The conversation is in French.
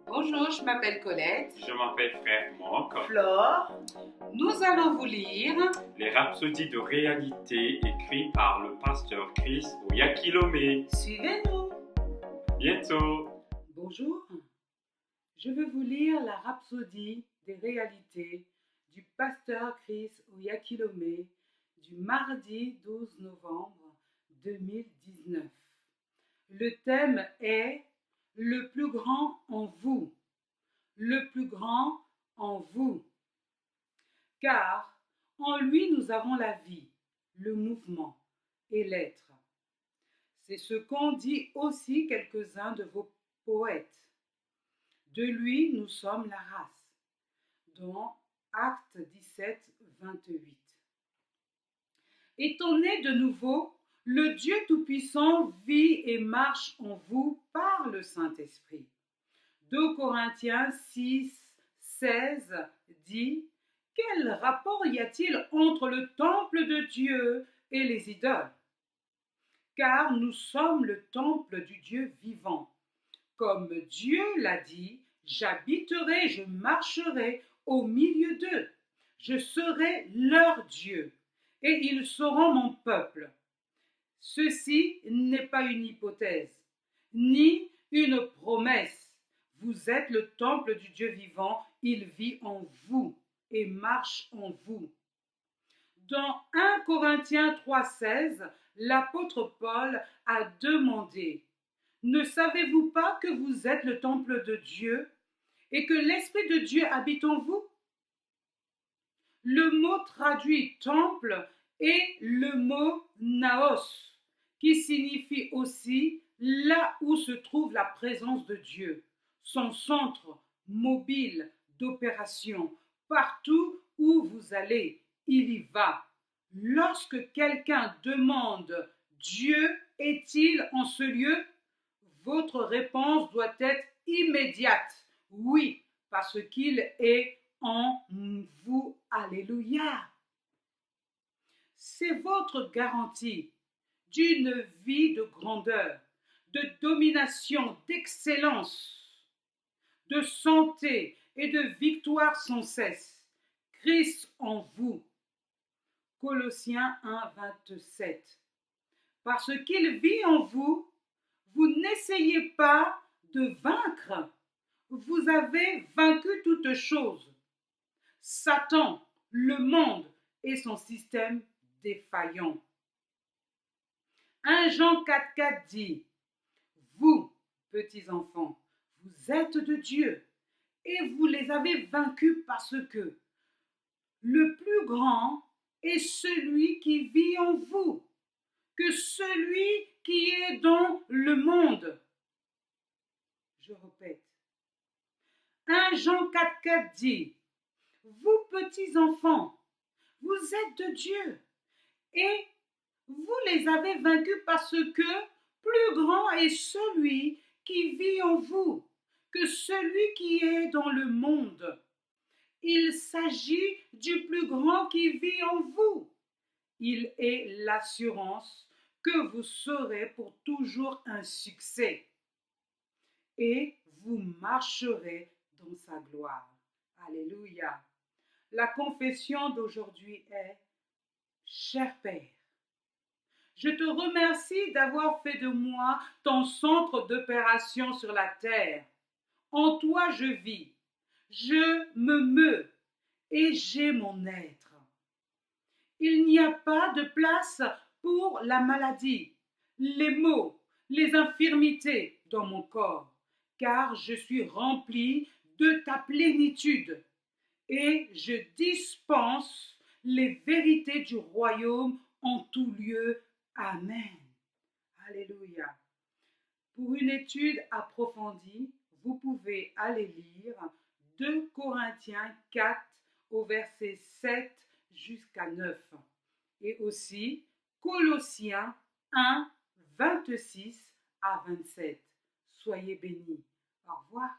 Bonjour, je m'appelle Colette. Je m'appelle Frère Mock. Flore, nous allons vous lire Les rhapsodies de réalité écrites par le pasteur Chris Oyakilome. Suivez-nous. Bientôt. Bonjour, je vais vous lire la rhapsodie des réalités du pasteur Chris Oyakilome du mardi 12 novembre 2019. Le thème est le plus grand en vous. Le plus grand en vous. Car en lui nous avons la vie, le mouvement et l'être. C'est ce qu'ont dit aussi quelques-uns de vos poètes. De lui nous sommes la race. Dans Actes 17, 28. Étant né de nouveau, le Dieu Tout-Puissant vit et marche en vous par le Saint-Esprit. 2 Corinthiens 6, 16 dit « Quel rapport y a-t-il entre le temple de Dieu et les idoles ? Car nous sommes le temple du Dieu vivant. Comme Dieu l'a dit, j'habiterai, je marcherai au milieu d'eux. Je serai leur Dieu, et ils seront mon peuple. » Ceci n'est pas une hypothèse, ni une promesse. Vous êtes le temple du Dieu vivant, il vit en vous et marche en vous. Dans 1 Corinthiens 3,16, l'apôtre Paul a demandé « Ne savez-vous pas que vous êtes le temple de Dieu et que l'Esprit de Dieu habite en vous ?» Le mot traduit temple est le mot naos, qui signifie aussi là où se trouve la présence de Dieu, son centre mobile d'opération. Partout où vous allez, il y va. Lorsque quelqu'un demande « Dieu est-il en ce lieu ?» votre réponse doit être immédiate. Oui, parce qu'il est en vous. Alléluia. C'est votre garantie d'une vie de grandeur, de domination, d'excellence, de santé et de victoire sans cesse. Christ en vous. Colossiens 1, 27. Parce qu'il vit en vous, vous n'essayez pas de vaincre. Vous avez vaincu toutes choses. Satan, le monde et son système défaillant. 1 Jean 4, 4 dit « Vous, petits enfants, vous êtes de Dieu et vous les avez vaincus parce que le plus grand est celui qui vit en vous que celui qui est dans le monde. » Je répète. 1 Jean 4, 4 dit « Vous, petits enfants, vous êtes de Dieu et vous les avez vaincus parce que plus grand est celui qui vit en vous que celui qui est dans le monde. Il s'agit du plus grand qui vit en vous. Il est l'assurance que vous serez pour toujours un succès et vous marcherez dans sa gloire. Alléluia. La confession d'aujourd'hui est « Cher Père, je te remercie d'avoir fait de moi ton centre d'opération sur la terre. En toi je vis, je me meus et j'ai mon être. Il n'y a pas de place pour la maladie, les maux, les infirmités dans mon corps, car je suis rempli de ta plénitude et je dispense les vérités du royaume en tout lieu. Amen. Alléluia. Pour une étude approfondie, vous pouvez aller lire 2 Corinthiens 4 au verset 7 jusqu'à 9 et aussi Colossiens 1, 26 à 27. Soyez bénis. Au revoir.